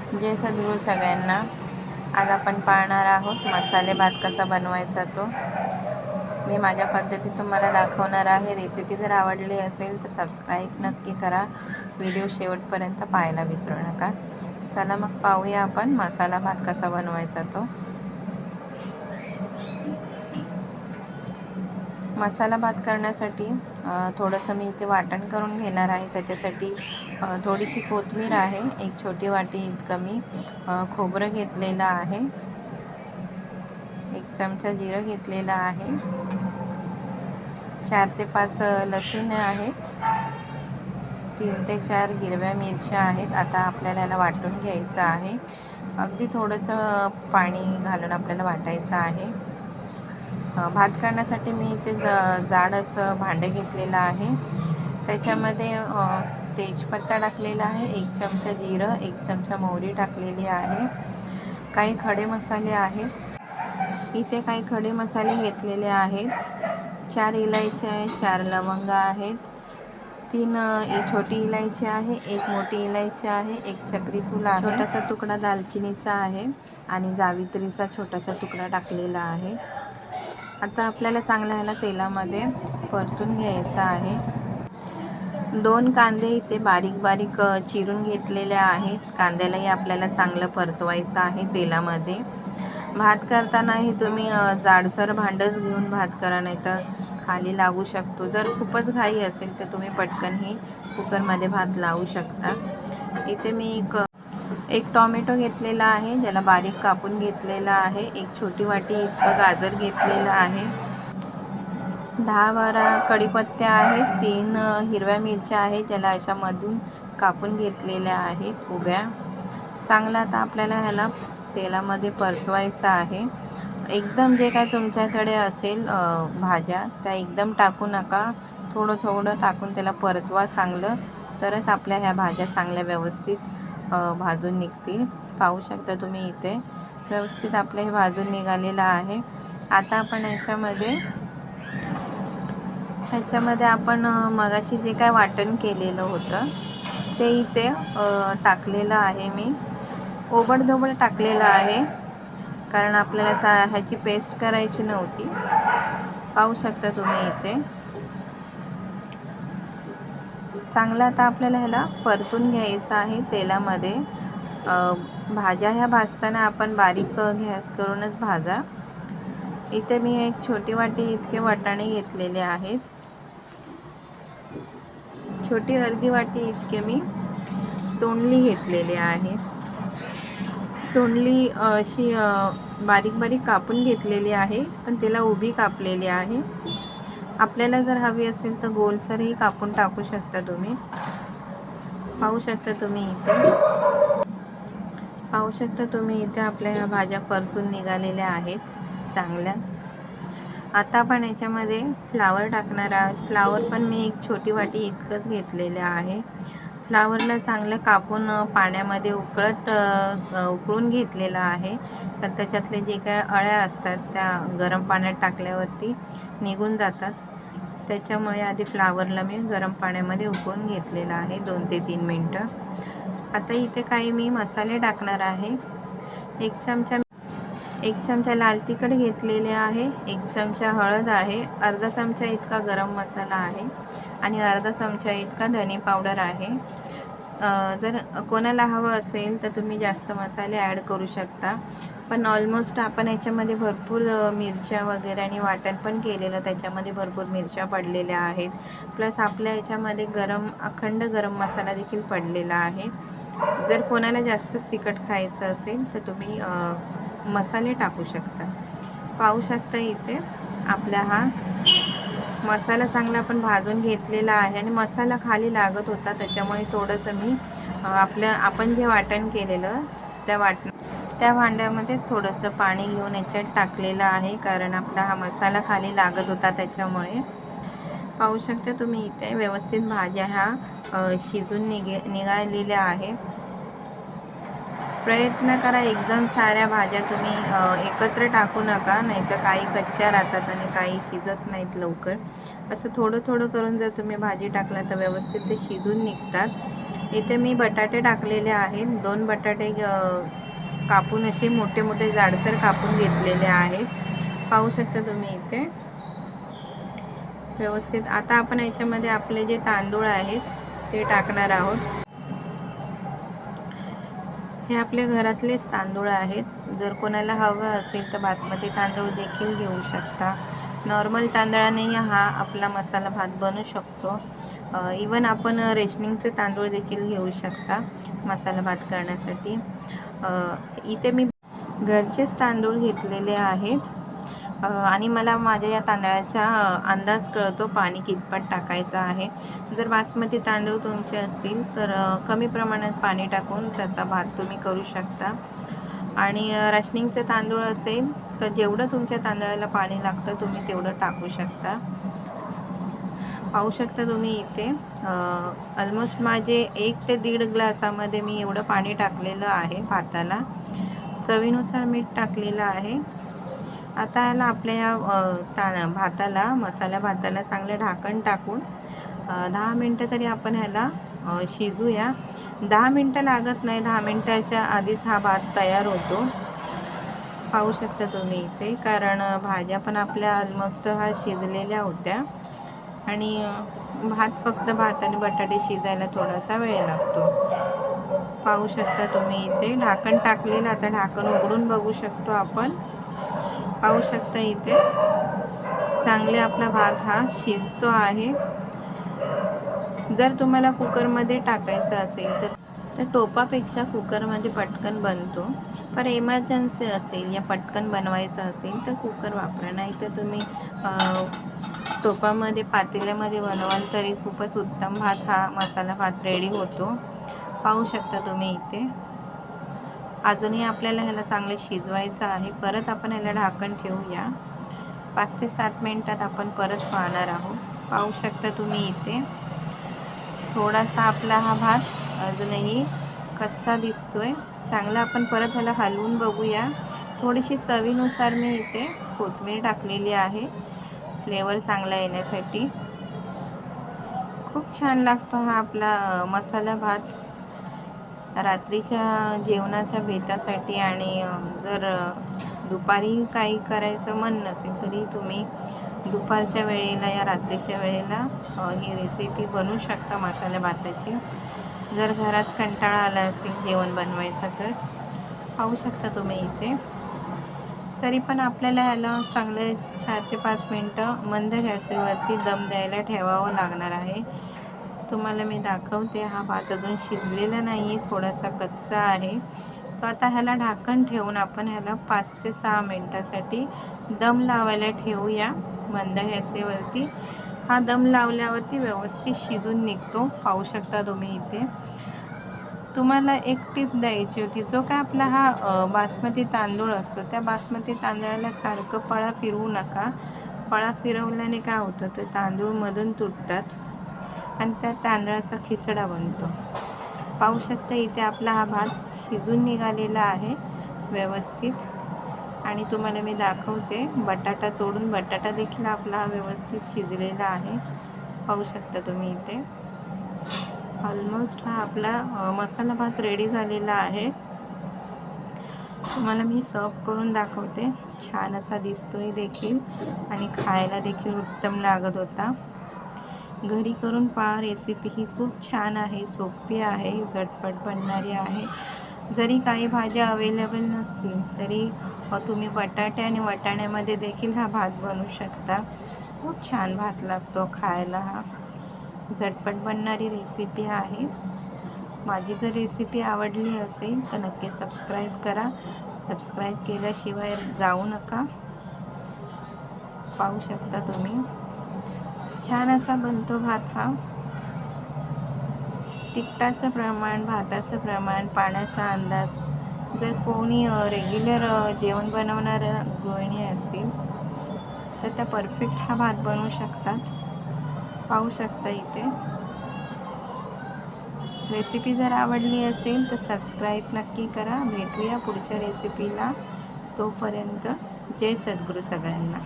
जय सद्गुरू सगळ्यांना. आज आपण पाहणार आहोत मसाले भात कसा बनवायचा तो. मी माझ्या पद्धतीत तुम्हाला दाखवणार आहे. रेसिपी जर आवडली असेल तर सबस्क्राईब नक्की करा. व्हिडिओ शेवटपर्यंत पाहायला विसरू नका. चला मग पाहूया आपण मसाला भात कसा बनवायचा तो. मसाला भात करण्यासाठी थोडंसं मी इथे वाटण करून घेणार आहे. त्याच्यासाठी थोडीशी कोथिंबीर आहे, एक छोटी वाटी इतकं मी खोबरं घेतलेलं आहे, 1 चमचा जिरं घेतलेलं आहे, 4 ते 5 लसूण आहेत, 3 ते 4 हिरव्या मिरच्या आहेत. आता आपल्याला याला वाटून घ्यायचं आहे. अगदी थोडंसं पाणी घालून आपल्याला वाटायचं आहे. भात करण्यासाठी मी इथे जाड असं भांडं घेतलेलं आहे. त्याच्यामध्ये तेजपत्ता टाकलेला आहे, 1 चमचा जिरं, 1 चमचा मोहरी टाकलेली आहे. काही खडे मसाले आहेत. इथे काही खडे मसाले घेतलेले आहेत. 4 इलायची आहे, 4 लवंग आहेत, 3 छोटी इलायची आहे, 1 मोठी इलायची आहे, 1 चक्री फूल आहे, छोटासा तुकडा दालचिनीचा आहे आणि जावित्रीचा छोटासा तुकडा टाकलेला आहे. आता आपल्याला चांगला ह्याला तेलामध्ये परतून घ्यायचा आहे. 2 कांदे इथे बारीक बारीक चिरून घेतलेले आहेत. कांद्यालाही आपल्याला चांगलं परतवायचं आहे तेलामध्ये. भात करतानाही तुम्ही जाडसर भांडंच घेऊन भात करा, नाही तर खाली लागू शकतो. जर खूपच घाई असेल तर तुम्ही पटकनही कुकरमध्ये भात लावू शकता. इथे मी एक टोमॅटो घेतलेला आहे, ज्याला बारीक कापून घेतलेला आहे. एक छोटी वाटी इतकं गाजर घेतलेलं आहे. 10-12 कढीपत्त्या आहेत. 3 हिरव्या मिरच्या आहेत, ज्याला अशा मधून कापून घेतलेल्या आहेत उभ्या. चांगलं आता आपल्याला ह्याला तेलामध्ये परतवायचं आहे. एकदम जे काय तुमच्याकडे असेल भाज्या त्या एकदम टाकू नका. थोडं थोडं टाकून त्याला परतवा चांगलं, तरच आपल्या ह्या भाज्या चांगल्या व्यवस्थित भाजून निघतील. पाहू शकता तुम्ही इथे व्यवस्थित आपलं हे भाजून निघालेलं आहे. आता आपण ह्याच्यामध्ये आपण मगाशी जे काय वाटण केलेलं होतं ते इथे टाकलेलं आहे. मी ओबडधोबड टाकलेलं आहे, कारण आपल्याला ह्याची पेस्ट करायची नव्हती. पाहू शकता तुम्ही इथे चांगलं आता आपल्याला ह्याला परतून घ्यायचं आहे तेलामध्ये. भाज्या ह्या भाजताना आपण बारीक गॅस करूनच भाजा. इथे मी एक छोटी वाटी इतके वाटाणे घेतलेले आहेत. छोटी अर्धी वाटी इतके मी तोंडली घेतलेले आहे. तोंडली अशी बारीक बारीक कापून घेतलेली आहे, पण त्याला उभी कापलेली आहे. आपल्याला जर हवी असेल तर गोलसरही कापून टाकू शकता तुम्ही. पाहू शकता तुम्ही इथे आपल्या ह्या भाज्या परतून निघालेल्या आहेत चांगल्या. आता आपण याच्यामध्ये फ्लावर टाकणार आहोत. फ्लावर पण मी एक छोटी वाटी इतकंच घेतलेलं आहे. फ्लावरला चांगलं कापून पाण्यामध्ये उकळून घेतलेलं आहे, तर त्याच्यातले जे काय अळ्या असतात त्या गरम पाण्यात टाकल्यावरती निघून जातात. त्याच्यामुळे आधी फ्लावरला मी गरम पाण्यामध्ये उकळून घेतलेलं आहे 2 ते 3 मिनटं. आता इथे काही मी मसाले टाकणार आहे. 1 चमचा लाल तिखट घेतलेले आहे, 1 चमचा हळद आहे, अर्धा चमचा इतका गरम मसाला आहे आणि अर्धा चमचा इतका धने पावडर आहे. जर कोणाला हवं असेल तर तुम्ही जास्त मसाले ॲड करू शकता, पण ऑलमोस्ट आपण याच्यामध्ये भरपूर मिरच्या वगैरे आणि वाटण पण केलेलं, त्याच्यामध्ये भरपूर मिरच्या पडलेल्या आहेत. प्लस आपल्या याच्यामध्ये अखंड गरम मसाला देखील पडलेला आहे. जर कोणाला जास्तच तिखट खायचं असेल तर तुम्ही मसाले टाकू शकता. पाहू शकता इथे आपला हा मसाला चांगला आपण भाजून घेतलेला आहे आणि मसाला खाली लागत होता, त्याच्यामुळे थोडंसं मी आपण जे वाटण केलेलं त्या भांड्यामध्येच थोडंसं पाणी घेऊन याच्यात टाकलेलं आहे, कारण आपला हा मसाला खाली लागत होता त्याच्यामुळे. पाहू शकता तुम्ही इथे व्यवस्थित भाज्या ह्या शिजून निघालेल्या आहेत. प्रयत्न करा एकदम साऱ्या भाज्या तुम्ही एकत्र टाकू नका, नाहीतर काही कच्च्या राहतात आणि काही शिजत नाहीत लवकर. असं थोडं थोडं करून जर तुम्ही भाजी टाकला तर व्यवस्थित ते शिजून निघतात. इथे मी बटाटे टाकलेले आहेत. 2 बटाटे कापून असे मोठे मोठे जाडसर कापून घेतलेले आहेत. पाहू शकता तुम्ही इथे व्यवस्थित. आता आपण याच्यामध्ये आपले जे तांदूळ आहेत ते टाकणार आहोत. हे आपल्या घरातलेच तांदूळ आहेत. जर कोणाला हवं असेल तर बासमती तांदूळ देखील घेऊ शकता. नॉर्मल तांदळानेही हा आपला मसाला भात बनू शकतो. इवन आपण रेशनिंगचे तांदूळ देखील घेऊ शकता मसाला भात करण्यासाठी. इथे मी घरचेच तांदूळ घेतलेले आहेत आणि मला माझ्या या तांदळाचा अंदाज कळतो पाणी कितपत टाकायचं आहे. जर बासमती तांदूळ तुमचे असतील तर कमी प्रमाणात पाणी टाकून त्याचा भात तुम्ही करू शकता. आणि रेशनिंगचे तांदूळ असेल तर जेवढं तुमच्या तांदळाला पाणी लागतं तुम्ही तेवढं टाकू शकता. पाहू शकता तुम्ही इथे ऑलमोस्ट माझे 1 ते 1.5 ग्लासामध्ये मी एवढं पाणी टाकलेलं आहे भाताला. चवीनुसार मीठ टाकलेलं आहे. आता ह्याला आपल्या या भाताला मसाला भाताला चांगलं ढाकण टाकून 10 मिनटं तरी आपण ह्याला शिजूया. 10 मिनटं लागत नाही, 10 मिनटाच्या आधीच हा भात तयार होतो. पाहू शकता तुम्ही इथे, कारण भाज्या पण आपल्या ऑलमोस्ट हा शिजलेल्या होत्या आणि फक्त भात आणि बटाटे शिजायला थोडासा वेळ लागतो. पाहू शकता तुम्ही इथे ढाकण टाकलेलं. आता ढाकण उघडून बघू शकतो आपण. पाहू शकता इथे चांगले आपला भात हा शिजतो आहे. जर तुम्हाला कुकरमध्ये टाकायचं असेल तर टोपापेक्षा कुकरमध्ये पटकन बनतो. पर इमर्जन्सी असेल या पटकन बनवायचं असेल तर कुकर वापरा. नाही तर तुम्ही टोपामध्ये पातेल्यामध्ये बनवाल तरी खूपच उत्तम भात हा मसाला भात रेडी होतो. पाहू शकता तुम्ही इथे. अजूनही आपल्याला ह्याला चांगलं शिजवायचं आहे. परत आपण ह्याला ढाकण ठेवूया. 5 ते 7 मिनटात आपण परत पाहणार आहोत. पाहू शकता तुम्ही इथे थोडासा आपला हा भात अजूनही कच्चा दिसतोय. चांगला आपण परत ह्याला हलवून बघूया. थोडीशी चवीनुसार मी इथे कोथिंबीर टाकलेली आहे फ्लेवर चांगला येण्यासाठी. खूप छान लागतो हा आपला मसाला भात रात्रीच्या जेवणाच्या बेतासाठी. आणि जर दुपारी काही करायचं मन नसेल तरी तुम्ही दुपारच्या वेळेला या रात्रीच्या वेळेला ही रेसिपी बनवू शकता मसाला भाताची. जर घरात कंटाळा आला असेल जेवण बनवायचा तर. पाहू शकता तुम्ही इथे. तरी पण आपल्याला ह्याला चांगले 4 ते 5 मिनटं मंद गॅसवरती दम द्यायला ठेवावं लागणार आहे. तुम्हाला मी दाखवते. हा भात अजून शिजलेला नाही, थोडासा कच्चा आहे. तो आता ह्याला ढाकण ठेवून आपण ह्याला 5 ते 6 मिनटासाठी दम लावायला ठेवूया मंद गॅसवरती. हा दम लावल्यावरती व्यवस्थित शिजून निघतो. पाहू शकता तुम्ही इथे. तुम्हाला एक टिप द्यायची होती. जो काय आपला हा बासमती तांदूळ असतो त्या बासमती तांदळाला सारखं पळा फिरवू नका. पळा फिरवल्याने काय होतं, ते तांदूळ मधून तुटतात आणि त्या तांदळाचा खिचडा बनतो. पाहू शकता इथे आपला हा भात शिजून निघालेला आहे व्यवस्थित. आणि तुम्हाला मी दाखवते बटाटा तोडून. बटाटा देखील आपला व्यवस्थित शिजलेला आहे. पाहू शकता तुम्ही इथे. ऑलमोस्ट हा आपला मसाला भात रेडी झालेला आहे. तुम्हाला मी सर्व करून दाखवते. छान असा दिसतोय देखील आणि खायला देखील उत्तम लागत होता. घरी करून पहा. रेसिपी ही खूप छान आहे, सोपी आहे, झटपट बनणारी आहे. जरी काही भाज्या अवेलेबल नसतील तरी तुम्ही बटाटे आणि वाटाण्यामध्ये देखील हा भात बनवू शकता. खूप छान भात लागतो खायला. हा झटपट बनणारी रेसिपी आहे. माझी जर रेसिपी आवडली असेल तर नक्की सबस्क्राईब करा. सबस्क्राईब केल्याशिवाय जाऊ नका. पाहू शकता तुम्ही छान असा बनतो भात हा. तिखटाचं प्रमाण, भाताचं प्रमाण, पाण्याचा अंदाज. जर कोणी रेग्युलर जेवण बनवणाऱ्या गृहिणी असतील तर त्या परफेक्ट हा भात बनवू शकतात. पाहू शकता इथे. रेसिपी जर आवडली असेल तर सबस्क्राईब नक्की करा. भेटूया पुढच्या रेसिपीला. तोपर्यंत जय सद्गुरू सगळ्यांना.